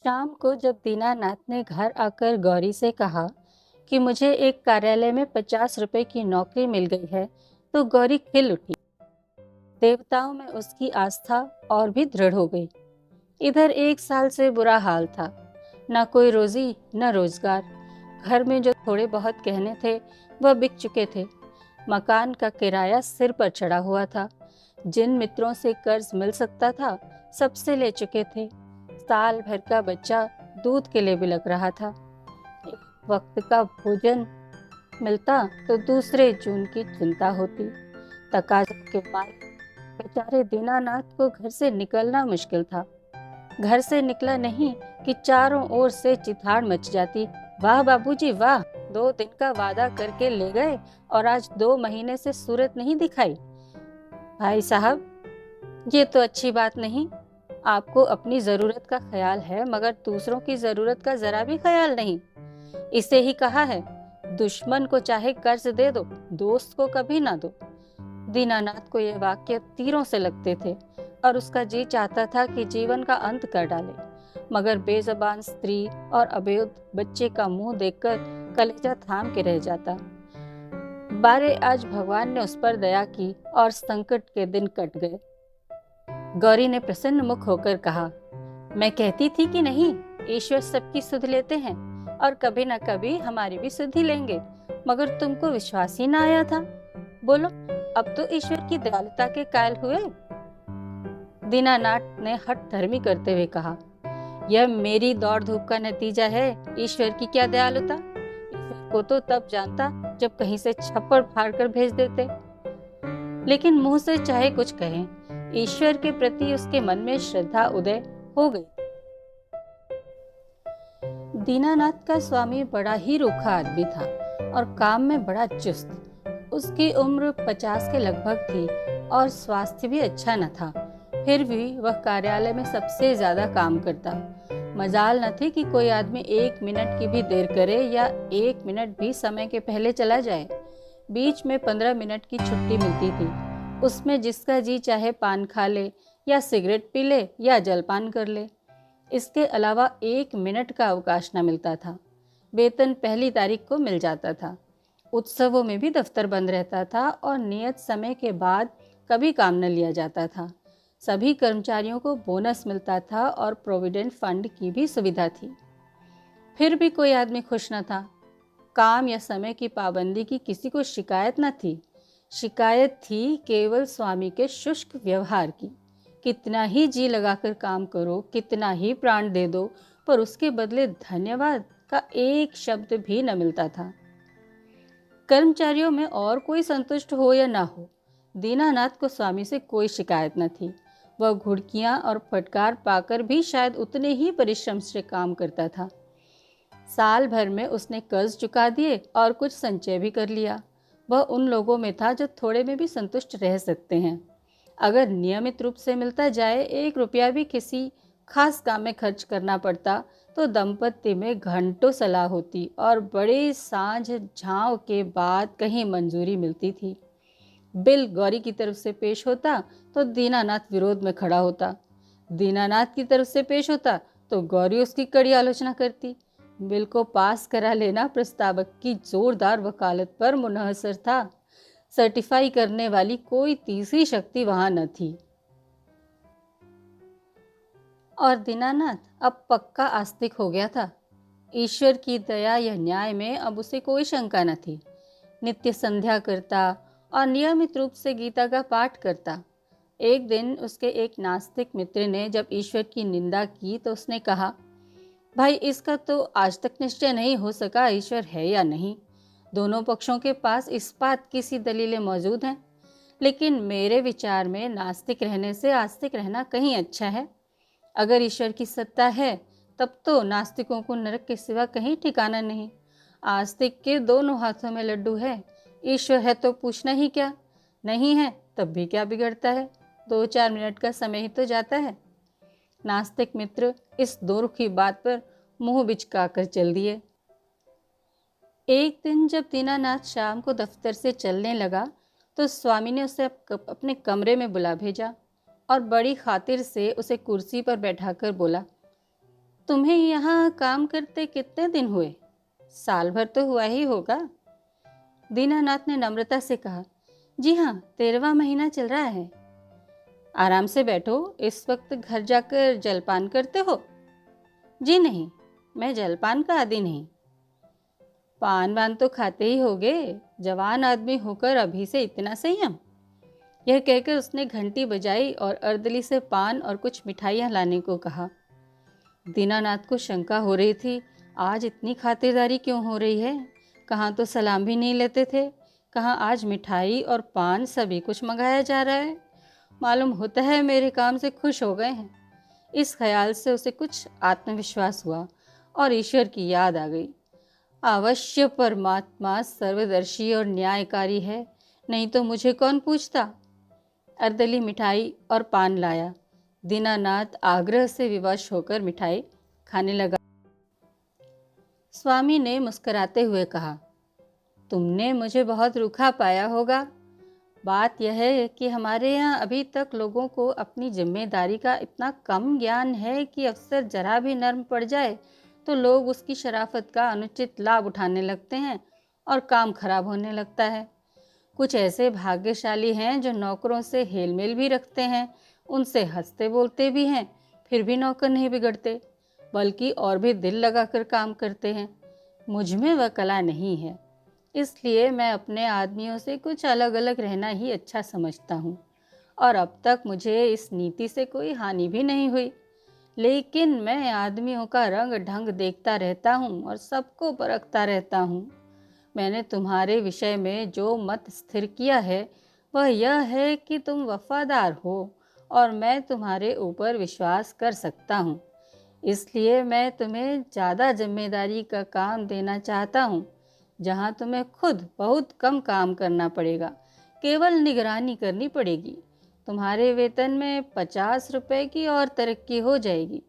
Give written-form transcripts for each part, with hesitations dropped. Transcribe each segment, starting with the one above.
शाम को जब दीनानाथ ने घर आकर गौरी से कहा कि मुझे एक कार्यालय में 50 रुपए की नौकरी मिल गई है, तो गौरी खिल उठी। देवताओं में उसकी आस्था और भी दृढ़ हो गई। इधर 1 साल से बुरा हाल था, न कोई रोजी न रोजगार। घर में जो थोड़े बहुत गहने थे वह बिक चुके थे। मकान का किराया सिर पर चढ़ा हुआ था। जिन मित्रों से कर्ज मिल सकता था सबसे ले चुके थे। साल भर का बच्चा दूध के लिए बिलक रहा था। एक वक्त का भोजन मिलता तो दूसरे जून की चिंता होती। तकाजे के मारे बेचारे दीनानाथ को घर से निकलना मुश्किल था। घर से निकला नहीं कि चारों ओर से चिथाड़ मच जाती। वाह बाबूजी वाह, 2 दिन का वादा करके ले गए और आज 2 महीने से सूरत नहीं दिखाई। भाई साहब, ये तो अच्छी बात नहीं। आपको अपनी जरूरत का ख्याल है मगर दूसरों की जरूरत का जरा भी ख्याल नहीं। इसे ही कहा है, दुश्मन को चाहे कर्ज दे दो, दोस्त को कभी ना दो। दीनानाथ को ये वाक्य तीरों से लगते थे और उसका जी चाहता था कि जीवन का अंत कर डाले, मगर बेजबान स्त्री और अबोध बच्चे का मुंह देखकर कलेजा थाम के रह जाता। बारे आज भगवान ने उस पर दया की और संकट के दिन कट गए। गौरी ने प्रसन्न मुख होकर कहा, मैं कहती थी कि नहीं, ईश्वर सबकी सुध लेते हैं और कभी न कभी हमारी भी सुधि लेंगे, मगर तुमको विश्वास ही ना आया था। बोलो, अब तो ईश्वर की दयालुता के कायल हुए। दीनानाथ ने हठ धर्मी करते हुए कहा, यह मेरी दौड़ धूप का नतीजा है। ईश्वर की क्या दयालुता। ईश्वर को तो तब जानता जब कहीं से छप्पड़ फाड़ कर भेज देते। लेकिन मुंह से चाहे कुछ कहें, ईश्वर के प्रति उसके मन में श्रद्धा उदय हो गई। दीनानाथ का स्वामी बड़ा ही रूखा आदमी था और काम में बड़ा चुस्त। उसकी उम्र 50 के लगभग थी और स्वास्थ्य भी अच्छा न था। फिर भी वह कार्यालय में सबसे ज्यादा काम करता। मजाल न थी कि कोई आदमी 1 मिनट की भी देर करे या 1 मिनट भी समय के पहले चला जाए। बीच में 15 मिनट की छुट्टी मिलती थी। उसमें जिसका जी चाहे पान खा ले या सिगरेट पी ले या जलपान कर ले। इसके अलावा 1 मिनट का अवकाश न मिलता था। वेतन पहली तारीख को मिल जाता था। उत्सवों में भी दफ्तर बंद रहता था और नियत समय के बाद कभी काम न लिया जाता था। सभी कर्मचारियों को बोनस मिलता था और प्रोविडेंट फंड की भी सुविधा थी। फिर भी कोई आदमी खुश न था। काम या समय की पाबंदी की किसी को शिकायत न थी। शिकायत थी केवल स्वामी के शुष्क व्यवहार की। कितना ही जी लगाकर काम करो, कितना ही प्राण दे दो, पर उसके बदले धन्यवाद का एक शब्द भी न मिलता था। कर्मचारियों में और कोई संतुष्ट हो या ना हो, दीनानाथ को स्वामी से कोई शिकायत न थी। वह घुड़कियां और फटकार पाकर भी शायद उतने ही परिश्रम से काम करता था। साल भर में उसने कर्ज चुका दिए और कुछ संचय भी कर लिया। वह उन लोगों में था जो थोड़े में भी संतुष्ट रह सकते हैं। अगर नियमित रूप से मिलता जाए 1 रुपया भी किसी खास काम में खर्च करना पड़ता तो दंपत्ति में घंटों सलाह होती और बड़ी सांझ झांव के बाद कहीं मंजूरी मिलती थी। बिल गौरी की तरफ से पेश होता तो दीनानाथ विरोध में खड़ा होता। दीनानाथ की तरफ से पेश होता तो गौरी उसकी कड़ी आलोचना करती। बिल को पास करा लेना प्रस्तावक की जोरदार वकालत पर मुनहसर था। सर्टिफाई करने वाली कोई तीसरी शक्ति वहां न थी। और दीनानाथ अब पक्का आस्तिक हो गया था। ईश्वर की दया या न्याय में अब उसे कोई शंका न थी। नित्य संध्या करता और नियमित रूप से गीता का पाठ करता। एक दिन उसके एक नास्तिक मित्र ने जब ईश्वर की निंदा की तो उसने कहा, भाई इसका तो आज तक निश्चय नहीं हो सका ईश्वर है या नहीं। दोनों पक्षों के पास इस्पात की सी दलीलें मौजूद हैं, लेकिन मेरे विचार में नास्तिक रहने से आस्तिक रहना कहीं अच्छा है। अगर ईश्वर की सत्ता है तब तो नास्तिकों को नरक के सिवा कहीं ठिकाना नहीं। आस्तिक के दोनों हाथों में लड्डू है। ईश्वर है तो पूछना ही क्या, नहीं है तब भी क्या बिगड़ता है, 2-4 मिनट का समय ही तो जाता है। नास्तिक मित्र इस दोरुखी बात पर मुंह बिचका कर चल दिए। एक दिन जब दीनानाथ शाम को दफ्तर से चलने लगा तो स्वामी ने उसे अपने कमरे में बुला भेजा और बड़ी खातिर से उसे कुर्सी पर बैठाकर बोला, तुम्हें यहाँ काम करते कितने दिन हुए? साल भर तो हुआ ही होगा। दीनानाथ ने नम्रता से कहा। जी हाँ, 13वां महीना चल रहा है। आराम से बैठो, इस वक्त घर जाकर जलपान करते हो? जी नहीं, मैं जलपान का आदी नहीं। पान वान तो खाते ही होगे, जवान आदमी होकर अभी से इतना संयम। यह कहकर उसने घंटी बजाई और अर्दली से पान और कुछ मिठाइयाँ लाने को कहा। दीनानाथ को शंका हो रही थी, आज इतनी खातिरदारी क्यों हो रही है? कहाँ तो सलाम भी नहीं लेते थे, कहाँ आज मिठाई और पान सभी कुछ मंगाया जा रहा है। मालूम होता है मेरे काम से खुश हो गए हैं। इस ख्याल से उसे कुछ आत्मविश्वास हुआ और ईश्वर की याद आ गई। अवश्य परमात्मा सर्वदर्शी और न्यायकारी है, नहीं तो मुझे कौन पूछता। अर्दली मिठाई और पान लाया। दीनानाथ आग्रह से विवश होकर मिठाई खाने लगा। स्वामी ने मुस्कुराते हुए कहा, तुमने मुझे बहुत रूखा पाया होगा। बात यह है कि हमारे यहाँ अभी तक लोगों को अपनी जिम्मेदारी का इतना कम ज्ञान है कि अफसर जरा भी नर्म पड़ जाए तो लोग उसकी शराफत का अनुचित लाभ उठाने लगते हैं और काम खराब होने लगता है। कुछ ऐसे भाग्यशाली हैं जो नौकरों से हेलमेल भी रखते हैं, उनसे हंसते बोलते भी हैं, फिर भी नौकर नहीं बिगड़ते, बल्कि और भी दिल लगाकर काम करते हैं। मुझ में वह कला नहीं है, इसलिए मैं अपने आदमियों से कुछ अलग अलग रहना ही अच्छा समझता हूँ और अब तक मुझे इस नीति से कोई हानि भी नहीं हुई। लेकिन मैं आदमियों का रंग ढंग देखता रहता हूँ और सबको परखता रहता हूँ। मैंने तुम्हारे विषय में जो मत स्थिर किया है वह यह है कि तुम वफादार हो और मैं तुम्हारे ऊपर विश्वास कर सकता हूँ। इसलिए मैं तुम्हें ज़्यादा जिम्मेदारी का काम देना चाहता हूँ, जहाँ तुम्हें खुद बहुत कम काम करना पड़ेगा, केवल निगरानी करनी पड़ेगी। तुम्हारे वेतन में 50 रुपए की और तरक्की हो जाएगी।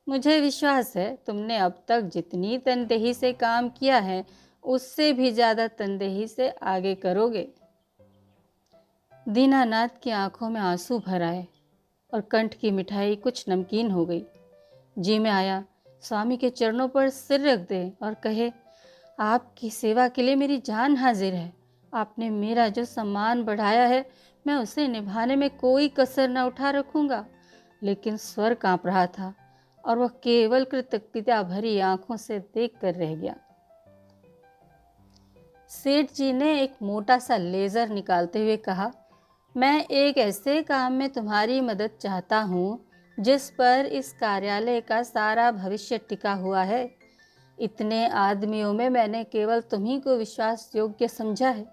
मुझे विश्वास है तुमने अब तक जितनी तनदेही से काम किया है उससे भी ज़्यादा तनदेही से आगे करोगे। दीनानाथ की आंखों में आंसू भर आए और कंठ की मिठाई कुछ नमकीन हो गई। जी में आया स्वामी के चरणों पर सिर रख दे और कहे, आपकी सेवा के लिए मेरी जान हाजिर है। आपने मेरा जो सम्मान बढ़ाया है मैं उसे निभाने में कोई कसर न उठा रखूंगा। लेकिन स्वर कांप रहा था और वह केवल कृतज्ञता भरी आंखों से देख कर रह गया। सेठ जी ने एक मोटा सा लेज़र निकालते हुए कहा, मैं एक ऐसे काम में तुम्हारी मदद चाहता हूँ जिस पर इस कार्यालय का सारा भविष्य टिका हुआ है। इतने आदमियों में मैंने केवल तुम्ही को विश्वास योग्य समझा है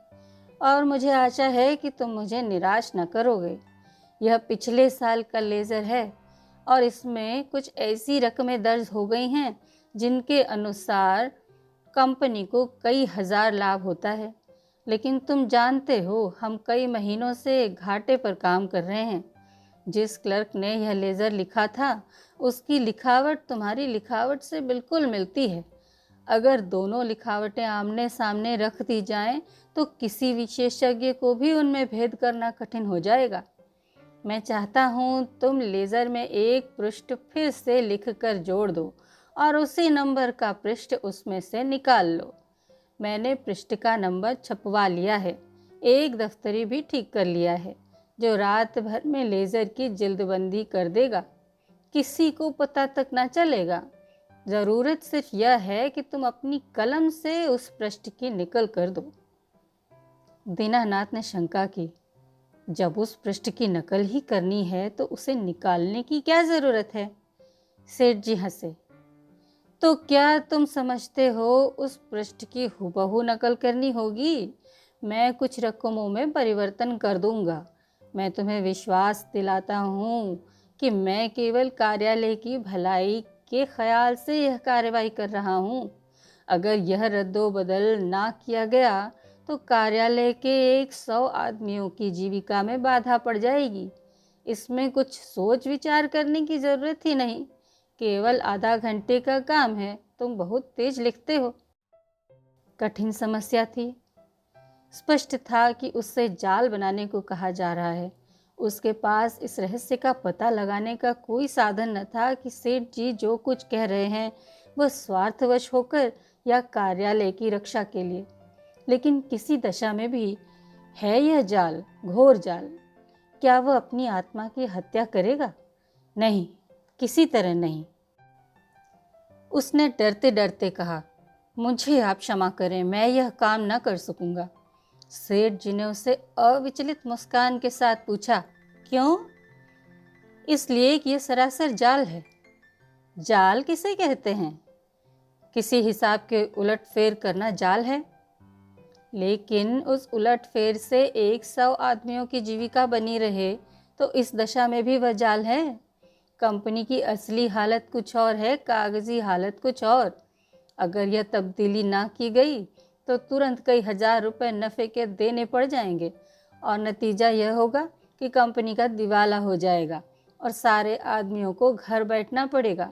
और मुझे आशा है कि तुम मुझे निराश न करोगे। यह पिछले साल का लेज़र है और इसमें कुछ ऐसी रकमें दर्ज हो गई हैं जिनके अनुसार कंपनी को कई हजार लाभ होता है। लेकिन तुम जानते हो हम कई महीनों से घाटे पर काम कर रहे हैं। जिस क्लर्क ने यह लेज़र लिखा था उसकी लिखावट तुम्हारी लिखावट से बिल्कुल मिलती है। अगर दोनों लिखावटें आमने सामने रख दी जाएं तो किसी विशेषज्ञ को भी उनमें भेद करना कठिन हो जाएगा। मैं चाहता हूं तुम लेज़र में एक पृष्ठ फिर से लिखकर जोड़ दो और उसी नंबर का पृष्ठ उसमें से निकाल लो। मैंने पृष्ठ का नंबर छपवा लिया है, एक दफ्तरी भी ठीक कर लिया है जो रात भर में लेज़र की जिल्दबंदी कर देगा। किसी को पता तक ना चलेगा। ज़रूरत सिर्फ यह है कि तुम अपनी कलम से उस पृष्ठ की नकल कर दो। दीनानाथ ने शंका की, जब उस पृष्ठ की नकल ही करनी है तो उसे निकालने की क्या ज़रूरत है? सेठ जी हंसे। तो क्या तुम समझते हो उस पृष्ठ की हूबहू नकल करनी होगी? मैं कुछ रकमों में परिवर्तन कर दूंगा। मैं तुम्हें विश्वास दिलाता हूँ कि मैं केवल कार्यालय की भलाई के ख्याल से यह कार्रवाई कर रहा हूँ। अगर यह रद्दोबदल ना किया गया तो कार्यालय के 100 आदमियों की जीविका में बाधा पड़ जाएगी। इसमें कुछ सोच विचार करने की ज़रूरत ही नहीं, केवल आधा घंटे का काम है। तुम बहुत तेज लिखते हो। कठिन समस्या थी। स्पष्ट था कि उससे जाल बनाने को कहा जा रहा है। उसके पास इस रहस्य का पता लगाने का कोई साधन न था कि सेठ जी जो कुछ कह रहे हैं वह स्वार्थवश होकर या कार्यालय की रक्षा के लिए। लेकिन किसी दशा में भी है यह जाल, घोर जाल। क्या वह अपनी आत्मा की हत्या करेगा? नहीं, किसी तरह नहीं। उसने डरते डरते कहा, मुझे आप क्षमा करें, मैं यह काम न कर सकूंगा। सेठ जी ने उसे अविचलित मुस्कान के साथ पूछा, क्यों? इसलिए कि यह सरासर जाल है। जाल किसे कहते हैं? किसी हिसाब के उलटफेर करना जाल है। लेकिन उस उलटफेर से 100 आदमियों की जीविका बनी रहे तो इस दशा में भी वह जाल है। कंपनी की असली हालत कुछ और है, कागजी हालत कुछ और। अगर यह तब्दीली ना की गई तो तुरंत कई हजार रुपए नफ़े के देने पड़ जाएंगे और नतीजा यह होगा कि कंपनी का दिवाला हो जाएगा और सारे आदमियों को घर बैठना पड़ेगा।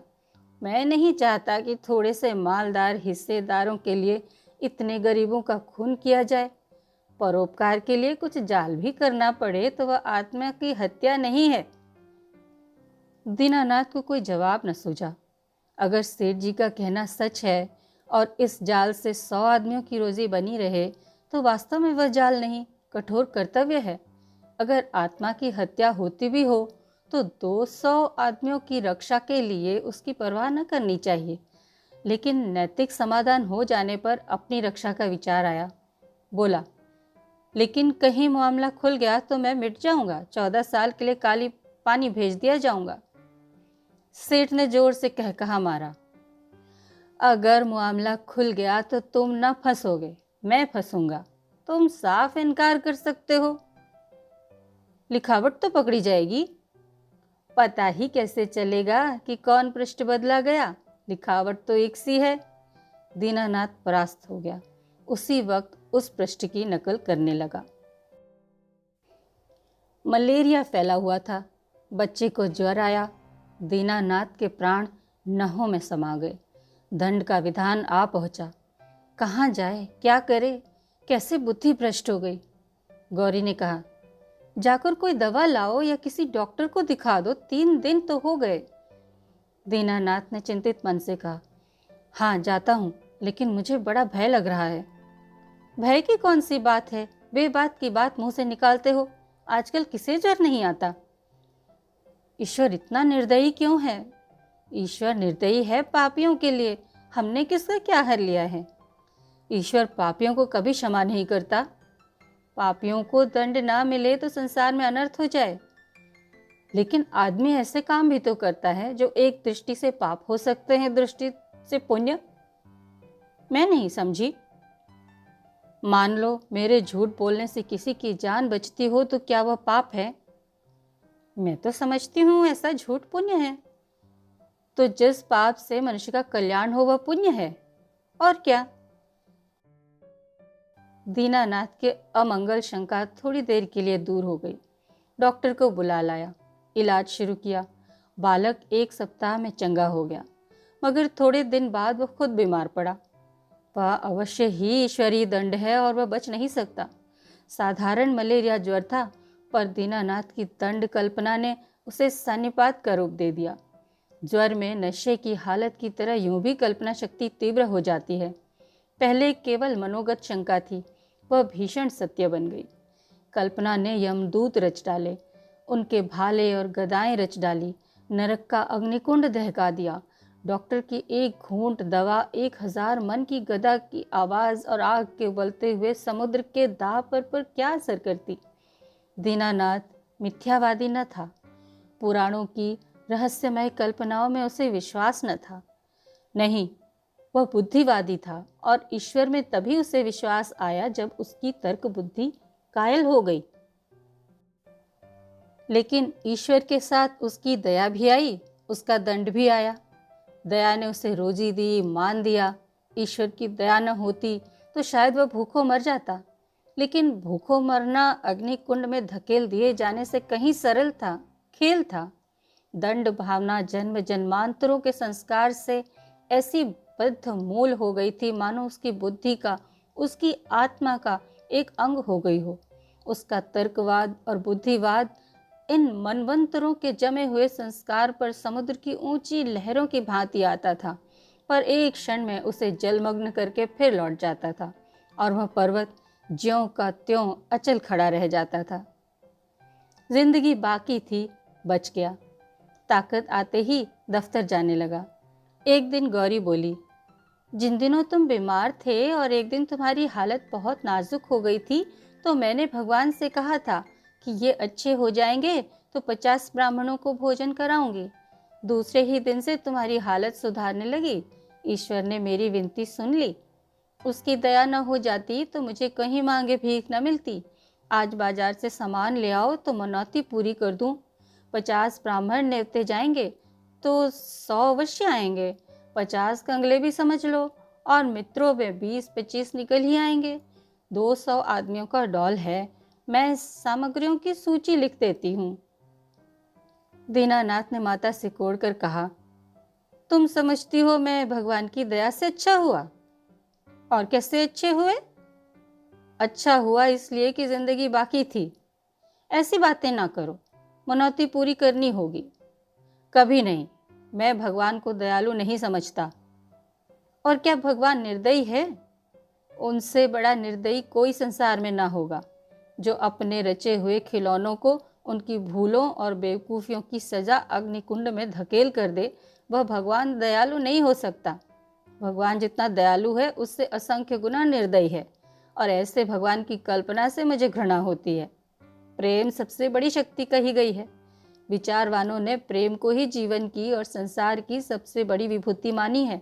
मैं नहीं चाहता कि थोड़े से मालदार हिस्सेदारों के लिए इतने गरीबों का खून किया जाए। परोपकार के लिए कुछ जाल भी करना पड़े तो वह आत्मा की हत्या नहीं है। दीनानाथ को कोई जवाब न सूझा। अगर सेठ जी का कहना सच है और इस जाल से 100 आदमियों की रोजी बनी रहे तो वास्तव में वह जाल नहीं, कठोर कर्तव्य है। अगर आत्मा की हत्या होती भी हो तो 200 आदमियों की रक्षा के लिए उसकी परवाह न करनी चाहिए। लेकिन नैतिक समाधान हो जाने पर अपनी रक्षा का विचार आया। बोला, लेकिन कहीं मामला खुल गया तो मैं मिट जाऊंगा, 14 साल के लिए काली पानी भेज दिया जाऊंगा। सेठ ने जोर से कहकहा मारा, अगर मामला खुल गया तो तुम न फंसोगे, मैं फंसूंगा। तुम साफ इनकार कर सकते हो। लिखावट तो पकड़ी जाएगी। पता ही कैसे चलेगा कि कौन पृष्ठ बदला गया? लिखावट तो एक सी है। दीनानाथ परास्त हो गया। उसी वक्त उस पृष्ठ की नकल करने लगा। मलेरिया फैला हुआ था। बच्चे को ज्वर आया। दीनानाथ के प्राण नहों में समा गए। दंड का विधान आ पहुंचा। कहाँ जाए, क्या करे, कैसे बुद्धि भ्रष्ट हो गई। गौरी ने कहा, जाकर कोई दवा लाओ या किसी डॉक्टर को दिखा दो, 3 दिन तो हो गए। दीनानाथ ने चिंतित मन से कहा, हाँ जाता हूँ, लेकिन मुझे बड़ा भय लग रहा है। भय की कौन सी बात है? बेबात की बात मुंह से निकालते हो। आजकल किसे ज्वर नहीं आता। ईश्वर इतना निर्दयी क्यों है? ईश्वर निर्दयी है पापियों के लिए। हमने किसका क्या हर लिया है? ईश्वर पापियों को कभी क्षमा नहीं करता। पापियों को दंड ना मिले तो संसार में अनर्थ हो जाए। लेकिन आदमी ऐसे काम भी तो करता है जो एक दृष्टि से पाप हो सकते हैं, दृष्टि से पुण्य। मैं नहीं समझी। मान लो मेरे झूठ बोलने से किसी की जान बचती हो तो क्या वह पाप है? मैं तो समझती हूँ ऐसा झूठ पुण्य है। तो जिस पाप से मनुष्य का कल्याण हो वह पुण्य है, और क्या? दीनानाथ के अमंगल शंका थोड़ी देर के लिए दूर हो गई। डॉक्टर को बुला लाया, इलाज शुरू किया। बालक 1 सप्ताह में चंगा हो गया, मगर थोड़े दिन बाद वह खुद बीमार पड़ा। वह अवश्य ही ईश्वरीय दंड है और वह बच नहीं सकता। साधारण मलेरिया ज्वर था, पर दीनानाथ की दंड कल्पना ने उसे सन्निपात का रूप दे दिया। ज्वर में नशे की हालत की तरह यूं भी कल्पना शक्ति तीव्र हो जाती है। पहले केवल मनोगत शंका थी, वह भीषण सत्य बन गई। कल्पना ने यमदूत रच डाले, उनके भाले और गदाएं रच डाली, नरक का अग्निकुंड दहका दिया। डॉक्टर की एक घूंट दवा 1000 मन की गदा की आवाज और आग के उबलते हुए समुद्र के दाह पर क्या असर करती? दीनानाथ मिथ्यावादी न था। पुराणों की रहस्यमय कल्पनाओं में उसे विश्वास न था। नहीं, वह बुद्धिवादी था, और ईश्वर में तभी उसे विश्वास आया जब उसकी तर्क बुद्धि कायल हो गई। लेकिन ईश्वर के साथ उसकी दया भी आई, उसका दंड भी आया। दया ने उसे रोजी दी, मान दिया। ईश्वर की दया न होती तो शायद वह भूखों मर जाता। लेकिन भूखों मरना अग्निकुंड में धकेल दिए जाने से कहीं सरल था, खेल था। दंड भावना जन्म जन्मांतरों के संस्कार से ऐसी बद्ध मूल हो गई थी, मानो उसकी बुद्धि का, उसकी आत्मा का एक अंग हो गई हो। उसका तर्कवाद और बुद्धिवाद इन मनवंतरों के जमे हुए संस्कार पर समुद्र की ऊंची लहरों की भांति आता था, पर एक क्षण में उसे जलमग्न करके फिर लौट जाता था और वह पर्वत ज्यों का त्यों अचल खड़ा रह जाता था। जिंदगी बाकी थी, बच गया। ताकत आते ही दफ्तर जाने लगा। एक दिन गौरी बोली, जिन दिनों तुम बीमार थे और एक दिन तुम्हारी हालत बहुत नाजुक हो गई थी, तो मैंने भगवान से कहा था कि ये अच्छे हो जाएंगे तो 50 ब्राह्मणों को भोजन कराऊंगी। दूसरे ही दिन से तुम्हारी हालत सुधारने लगी। ईश्वर ने मेरी विनती सुन ली। उसकी दया न हो जाती तो मुझे कहीं मांगे भीख न मिलती। आज बाजार से सामान ले आओ तो मनौती पूरी कर दूं। 50 ब्राह्मण नेवते जाएंगे तो 100 अवश्य आएंगे। 50 कंगले भी समझ लो, और मित्रों में 20-25 निकल ही आएंगे। 200 आदमियों का डॉल है। मैं सामग्रियों की सूची लिख देती हूँ। दीनानाथ ने माता से कोड़कर कहा, तुम समझती हो मैं भगवान की दया से अच्छा हुआ? और कैसे अच्छे हुए? अच्छा हुआ इसलिए कि जिंदगी बाकी थी। ऐसी बातें ना करो, मनौती पूरी करनी होगी। कभी नहीं, मैं भगवान को दयालु नहीं समझता। और क्या भगवान निर्दयी है? उनसे बड़ा निर्दयी कोई संसार में ना होगा, जो अपने रचे हुए खिलौनों को उनकी भूलों और बेवकूफ़ियों की सजा अग्निकुंड में धकेल कर दे। वह भगवान दयालु नहीं हो सकता। भगवान जितना दयालु है उससे असंख्य गुना निर्दयी है, और ऐसे भगवान की कल्पना से मुझे घृणा होती है। प्रेम सबसे बड़ी शक्ति कही गई है। विचारवानों ने प्रेम को ही जीवन की और संसार की सबसे बड़ी विभूति मानी है।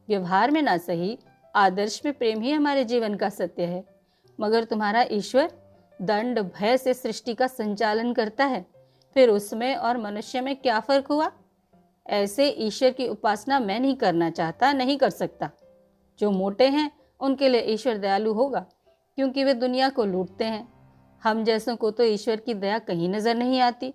व्यवहार में ना सही, आदर्श में प्रेम ही हमारे जीवन का सत्य है। मगर तुम्हारा ईश्वर दंड भय से सृष्टि का संचालन करता है, फिर उसमें और मनुष्य में क्या फर्क हुआ? ऐसे ईश्वर की उपासना मैं नहीं करना चाहता, नहीं कर सकता। जो मोटे हैं उनके लिए ईश्वर दयालु होगा, क्योंकि वे दुनिया को लूटते हैं। हम जैसों को तो ईश्वर की दया कहीं नजर नहीं आती।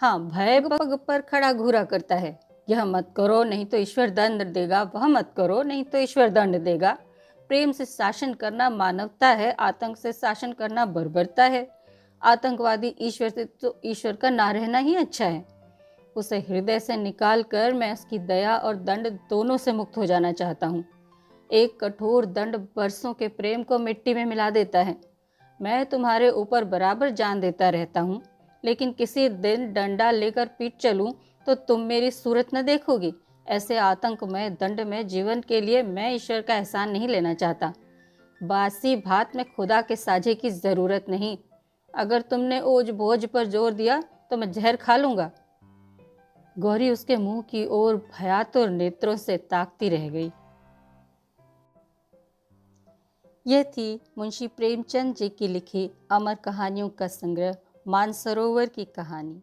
हाँ, भय पग पर खड़ा घूरा करता है। यह मत करो नहीं तो ईश्वर दंड देगा, वह मत करो नहीं तो ईश्वर दंड देगा। प्रेम से शासन करना मानवता है, आतंक से शासन करना बर्बरता है। आतंकवादी ईश्वर से तो ईश्वर का ना रहना ही अच्छा है। उसे हृदय से निकाल कर मैं उसकी दया और दंड दोनों से मुक्त हो जाना चाहता हूँ। एक कठोर दंड बरसों के प्रेम को मिट्टी में मिला देता है। मैं तुम्हारे ऊपर बराबर जान देता रहता हूँ, लेकिन किसी दिन डंडा लेकर पीट चलूं तो तुम मेरी सूरत न देखोगी। ऐसे आतंकमय दंड में जीवन के लिए मैं ईश्वर का एहसान नहीं लेना चाहता। बासी भात में खुदा के साझे की जरूरत नहीं। अगर तुमने ओज बोझ पर जोर दिया तो मैं जहर खा लूंगा। गौरी उसके मुंह की ओर भयातुर नेत्रों से ताकती रह गई। यह थी मुंशी प्रेमचंद जी की लिखी अमर कहानियों का संग्रह मानसरोवर की कहानी।